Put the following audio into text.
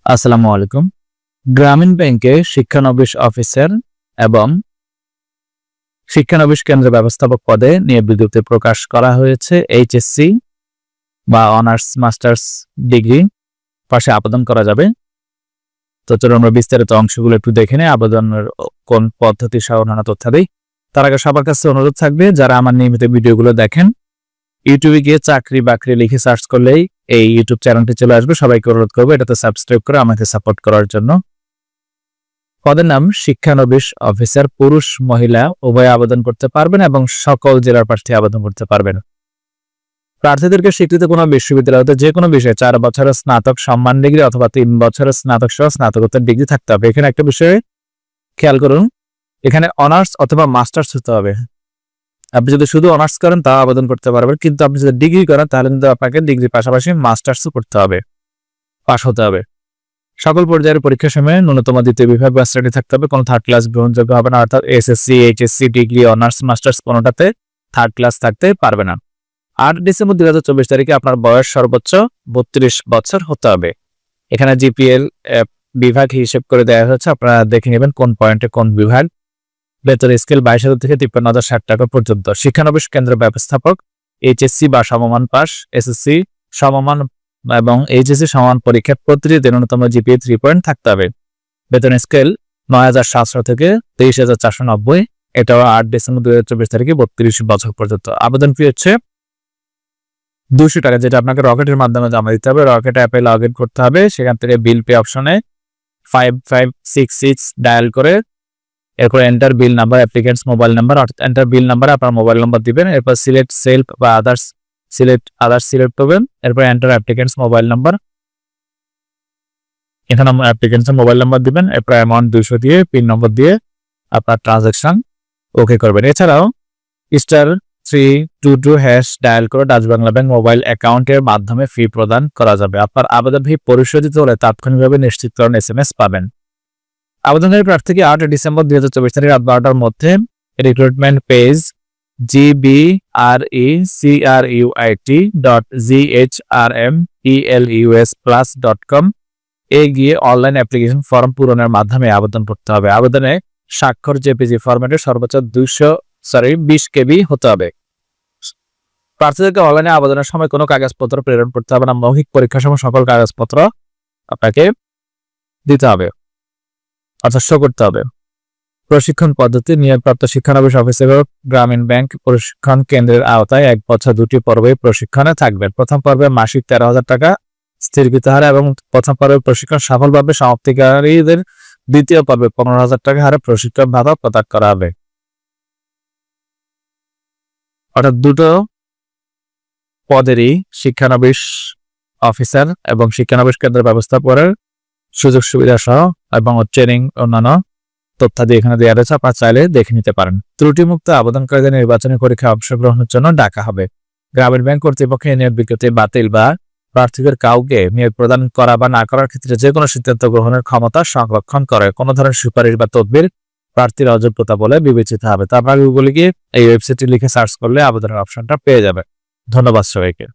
আসসালামু আলাইকুম। গ্রামীণ ব্যাংকে শিক্ষানবিশ অফিসার এবং শিক্ষানবিশ কেন্দ্র ব্যবস্থাপক পদে নিয়োগ বিজ্ঞপ্তি প্রকাশ করা হয়েছে। এইচএসসি বা অনার্স মাস্টার্স ডিগ্রি পাশে আবেদন করা যাবে। তো চলুন আমরা বিস্তারিত অংশগুলো একটু দেখে নিই, আবেদনের কোন পদ্ধতি সহ অন্যান্য তথ্যাদি। তার আগে সবার কাছে অনুরোধ থাকবে, যারা আমার নিয়মিত ভিডিওগুলো দেখেন, ইউটিউবে গিয়ে চাকরি বাকরি লিখে সার্চ করলেই এই ইউটিউব চ্যানেলটি চলে আসবে। সবাইকে অনুরোধ করবো এটাতে সাবস্ক্রাইব করে আমাকে সাপোর্ট করার জন্য। পদের নাম শিক্ষানবিশ অফিসার, পুরুষ মহিলা উভয় আবেদন করতে পারবেন এবং সকল জেলার প্রার্থী আবেদন করতে পারবেন। প্রার্থীদেরকে স্বীকৃত কোনো বিশ্ববিদ্যালয় হতে যে কোনো বিষয়ে 4 বছরের স্নাতক সম্মান ডিগ্রি অথবা 3 বছরের স্নাতক সহ স্নাতকোত্তর ডিগ্রি থাকতে হবে। এখানে একটা বিষয়ে খেয়াল করুন, এখানে অনার্স অথবা মাস্টার্স হতে হবে। আপনি যদি শুধু অনার্স করেন তাও আবেদন করতে পারবেন, কিন্তু আপনি যদি ডিগ্রি করেন তাহলে কিন্তু আপনাকে ডিগ্রির পাশাপাশি মাস্টার্সও করতে হবে, পাশ হতে হবে। সকল পর্যায়ের পরীক্ষার সময় ন্যূনতম দ্বিতীয় বিভাগ বা শ্রেণী থাকতে হবে, কোনো থার্ড ক্লাস গ্রহণযোগ্য হবে না। অর্থাৎ SSC, HSC, degree, honours, masters কোনোটাতে থার্ড ক্লাস থাকতে পারবে না। 8 ডিসেম্বর 2024 তারিখে আপনার বয়স সর্বোচ্চ 32 বছর হতে হবে। এখানে জিপিএল বিভাগ হিসেব করে দেওয়া হয়েছে, আপনারা দেখে নেবেন কোন পয়েন্টে কোন বিভাগ। বেতন স্কেল 22,000 থেকে 53,060 টাকা পর্যন্ত। শিক্ষানবিশ কেন্দ্র ব্যবস্থাপক এইচএসসি বা সমমান পাস, এসএসসি সমমান এবং এইচএসসি সমান পরীক্ষার প্রতিটি ন্যূনতম জিপিএ 3 পয়েন্ট থাকতে হবে। বেতন স্কেল 9,700 থেকে 23,490। এটাও 8 ডিসেম্বর 2024 তারিখে 32 বছর পর্যন্ত। আবেদন ফি হচ্ছে 200 টাকা, যেটা আপনাকে রকেটের মাধ্যমে জমা দিতে হবে। রকেট অ্যাপে লগ ইন করতে হবে, সেখান থেকে বিল পে অপশনে 5566 ডায়াল করে এরপর এন্টার বিল নাম্বার, অ্যাপ্লিকেন্টস মোবাইল নাম্বার, অর্থাৎ এন্টার বিল নাম্বার আপনার মোবাইল নাম্বার দিবেন। এরপর সিলেক্ট সেলফ বা আদার্স সিলেক্ট করবেন। এরপর এন্টার অ্যাপ্লিকেন্টস মোবাইল নাম্বার, এখানে অ্যাপ্লিকেন্টস মোবাইল নাম্বার দিবেন। এরপর অ্যামাউন্ট 200 দিয়ে পিন নম্বর দিয়ে আপনার ট্রানজাকশন ওকে করবেন। এছাড়াও *322# ডায়াল করে ডাচ বাংলা ব্যাংক মোবাইল অ্যাকাউন্টের মাধ্যমে ফি প্রদান করা যাবে। আপনার আবেদন ফি পরিশোধিত হলে তাৎক্ষণিকভাবে নিশ্চিতকরণ SMS পাবেন। আবেদনকারী প্রার্থীকে 8 ডিসেম্বর 2024 তারিখ রাত 12টার মধ্যে রিক্রুটমেন্ট পেজ gbrecruit.ghrmelusplus.com এ গিয়ে অনলাইন অ্যাপ্লিকেশন ফর্ম পূরণের মাধ্যমে আবেদন করতে হবে। আবেদনে স্বাক্ষর জেপিজি ফরম্যাটে সর্বোচ্চ 20 KB হতে হবে। প্রার্থীদেরকে অনলাইনে আবেদনের সময় কোনো কাগজপত্র প্রেরণ করতে হবে না। মৌখিক পরীক্ষার সময় সকল কাগজপত্র আপনাকে দিতে হবে, অর্থাৎ শো করতে হবে। প্রশিক্ষণ পদ্ধতি: নিয়োগপ্রাপ্ত শিক্ষানবিশ অফিসার গ্রামীণ ব্যাংক প্রশিক্ষণ কেন্দ্রের আওতায় 1 বছর 2টি পর্বে প্রশিক্ষণে থাকবেন। প্রথম পর্বে মাসিক 13,000 টাকা স্থিরকৃত হারে এবং প্রথম পর্বে প্রশিক্ষণ সফলভাবে সমাপ্তিকারীদের দ্বিতীয় পর্বে 15,000 টাকা হারে প্রশিক্ষণ ভাতা প্রদান করা হবে। অর্থাৎ দুটো পদেরই শিক্ষানবিশ অফিসার এবং শিক্ষানবিশ কেন্দ্র ব্যবস্থাপকের সুযোগ সুবিধা সহ এবং ট্রেনিং অন্যান্য তথ্যাদি এখানে দেওয়া রয়েছে, আপনারা চাইলে দেখে নিতে পারেন। ত্রুটিমুক্ত আবেদনকারীদের নির্বাচনী পরীক্ষায় অংশগ্রহণের জন্য ডাকা হবে। গ্রামীণ ব্যাংক কর্তৃপক্ষ নিয়োগ বিজ্ঞপ্তি বাতিল বা প্রার্থীদের কাউকে নিয়োগ প্রদান করা বা না করার ক্ষেত্রে যে কোনো সিদ্ধান্ত গ্রহণের ক্ষমতা সংরক্ষণ করে। কোনো ধরনের সুপারিশ বা তদবির প্রার্থীর অযোগ্যতা বলে বিবেচিত হবে। তো আপনারা গুগলে গিয়ে এই ওয়েবসাইটটি লিখে সার্চ করলে আবেদনের অপশনটা পেয়ে যাবে। ধন্যবাদ সবাইকে।